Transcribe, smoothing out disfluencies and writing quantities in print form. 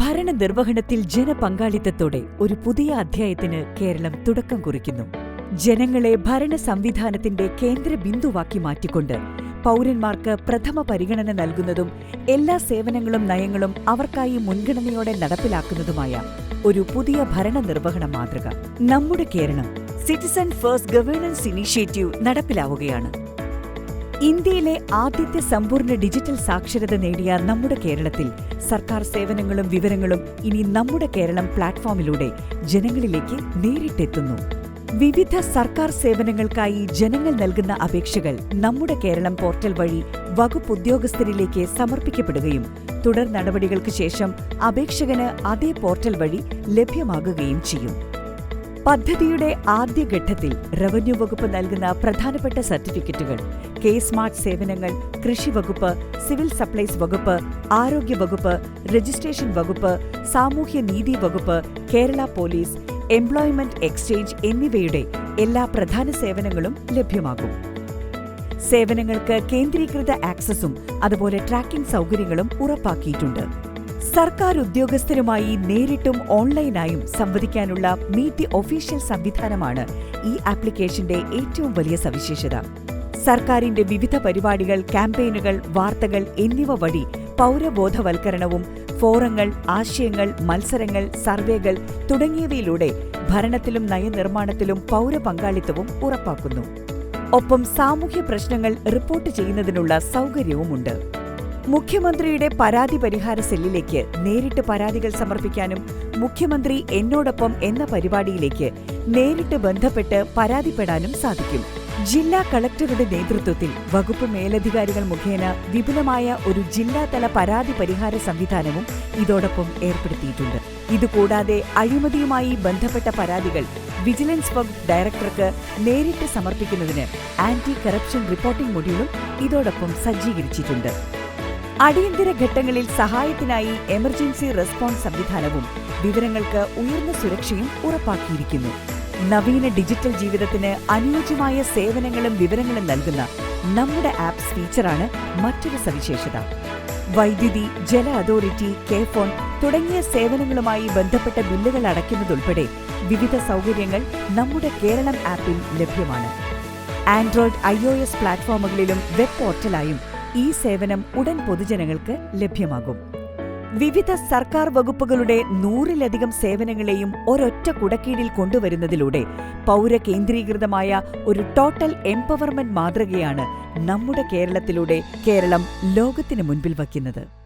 ഭരണനിർവഹണത്തിൽ ജനപങ്കാളിത്തത്തോടെ ഒരു പുതിയ അധ്യായത്തിന് കേരളം തുടക്കം കുറിക്കുന്നു. ജനങ്ങളെ ഭരണ സംവിധാനത്തിന്റെ കേന്ദ്ര ബിന്ദുവാക്കി മാറ്റിക്കൊണ്ട് പൗരന്മാർക്ക് പ്രഥമ പരിഗണന നൽകുന്നതും എല്ലാ സേവനങ്ങളും നയങ്ങളും അവർക്കായി മുൻഗണനയോടെ നടപ്പിലാക്കുന്നതുമായ ഒരു പുതിയ ഭരണനിർവഹണ മാതൃക നമ്മുടെ Kerala citizen first governance initiative നടപ്പിലാവുകയാണ്. ഇന്ത്യയിലെ ആദ്യത്തെ സമ്പൂർണ്ണ ഡിജിറ്റൽ സാക്ഷരത നേടിയ നമ്മുടെ കേരളത്തിൽ സർക്കാർ സേവനങ്ങളും വിവരങ്ങളും ഇനി നമ്മുടെ കേരളം പ്ലാറ്റ്ഫോമിലൂടെ ജനങ്ങളിലേക്ക് നേരിട്ടെത്തുന്നു. വിവിധ സർക്കാർ സേവനങ്ങൾക്കായി ജനങ്ങൾ നൽകുന്ന അപേക്ഷകൾ നമ്മുടെ കേരളം പോർട്ടൽ വഴി വകുപ്പ് ഉദ്യോഗസ്ഥരിലേക്ക് സമർപ്പിക്കപ്പെടുകയും തുടർ നടപടികൾക്ക് ശേഷം അപേക്ഷകന് അതേ പോർട്ടൽ വഴി ലഭ്യമാകുകയും ചെയ്യും. പദ്ധതിയുടെ ആദ്യഘട്ടത്തിൽ റവന്യൂ വകുപ്പ് നൽകുന്ന പ്രധാനപ്പെട്ട സർട്ടിഫിക്കറ്റുകൾ, കെ-സ്മാർട്ട് സേവനങ്ങൾ, കൃഷി വകുപ്പ്, സിവിൽ സപ്ലൈസ് വകുപ്പ്, ആരോഗ്യ വകുപ്പ്, രജിസ്ട്രേഷൻ വകുപ്പ്, സാമൂഹ്യനീതി വകുപ്പ്, കേരള പോലീസ്, എംപ്ലോയ്മെന്റ് എക്സ്ചേഞ്ച് എന്നിവയുടെ എല്ലാ പ്രധാന സേവനങ്ങളും ലഭ്യമാകും. സേവനങ്ങൾക്ക് കേന്ദ്രീകൃത ആക്സസും അതുപോലെ ട്രാക്കിംഗ് സൗകര്യങ്ങളും ഉറപ്പാക്കിയിട്ടുണ്ട്. സർക്കാർ ഉദ്യോഗസ്ഥരുമായി നേരിട്ടും ഓൺലൈനായും സംവദിക്കാനുള്ള മീറ്റ് ദി ഒഫീഷ്യൽ സംവിധാനമാണ് ഈ ആപ്ലിക്കേഷന്റെ ഏറ്റവും വലിയ സവിശേഷത. സർക്കാരിന്റെ വിവിധ പരിപാടികൾ, ക്യാമ്പയിനുകൾ, വാർത്തകൾ എന്നിവ വഴി പൗരബോധവൽക്കരണവും ഫോറങ്ങൾ, ആശയങ്ങൾ, മത്സരങ്ങൾ, സർവേകൾ തുടങ്ങിയവയിലൂടെ ഭരണത്തിലും നയനിർമ്മാണത്തിലും പൗരപങ്കാളിത്തവും ഉറപ്പാക്കുന്നു. ഒപ്പം സാമൂഹ്യ പ്രശ്നങ്ങൾ റിപ്പോർട്ട് ചെയ്യുന്നതിനുള്ള സൗകര്യവുമുണ്ട്. മുഖ്യമന്ത്രിയുടെ പരാതി പരിഹാര സെല്ലിലേക്ക് നേരിട്ട് പരാതികൾ സമർപ്പിക്കാനും മുഖ്യമന്ത്രി എന്നോടൊപ്പം എന്ന പരിപാടിയിലേക്ക് നേരിട്ട് ബന്ധപ്പെട്ട് പരാതിപ്പെടാനും സാധിക്കും. ജില്ലാ കളക്ടറുടെ നേതൃത്വത്തിൽ വകുപ്പ് മേലധികാരികൾ മുഖേന വിപുലമായ ഒരു ജില്ലാതല പരാതി പരിഹാര സംവിധാനവും ഇതോടൊപ്പം ഏർപ്പെടുത്തിയിട്ടുണ്ട്. ഇതുകൂടാതെ അഴിമതിയുമായി ബന്ധപ്പെട്ട പരാതികൾ വിജിലൻസ് വകുപ്പ് ഡയറക്ടർക്ക് നേരിട്ട് സമർപ്പിക്കുന്നതിന് ആന്റി കറപ്ഷൻ റിപ്പോർട്ടിംഗ് മൊഡ്യൂളും ഇതോടൊപ്പം സജ്ജീകരിച്ചിട്ടുണ്ട്. അടിയന്തര ഘട്ടങ്ങളിൽ സഹായത്തിനായി എമർജൻസി റെസ്പോൺസ് സംവിധാനവും വിവരങ്ങൾക്ക് ഉയർന്ന സുരക്ഷയും ഉറപ്പാക്കിയിരിക്കുന്നു. നവീന ഡിജിറ്റൽ ജീവിതത്തിന് അനുയോജ്യമായ സേവനങ്ങളും വിവരങ്ങളും നൽകുന്ന നമ്മുടെ ആപ്സ് ഫീച്ചറാണ് മറ്റൊരു സവിശേഷത. വൈദ്യുതി, ജല അതോറിറ്റി, കെ-ഫോൺ തുടങ്ങിയ സേവനങ്ങളുമായി ബന്ധപ്പെട്ട ബില്ലുകൾ അടയ്ക്കുന്നതുൾപ്പെടെ വിവിധ സൗകര്യങ്ങൾ നമ്മുടെ കേരളം ആപ്പിൽ ലഭ്യമാണ്. ആൻഡ്രോയിഡ്, iOS പ്ലാറ്റ്ഫോമുകളിലും വെബ് പോർട്ടലായും ഈ സേവനം ഉടൻ പൊതുജനങ്ങൾക്ക് ലഭ്യമാകും. വിവിധ സർക്കാർ വകുപ്പുകളുടെ 100-ലധികം സേവനങ്ങളെയും ഒരൊറ്റ കുടക്കീഴിൽ കൊണ്ടുവരുന്നതിലൂടെ പൗരകേന്ദ്രീകൃതമായ ഒരു ടോട്ടൽ എംപവർമെന്റ് മാതൃകയാണ് നമ്മുടെ കേരളത്തിലൂടെ കേരളം ലോകത്തിന് മുൻപിൽ വയ്ക്കുന്നത്.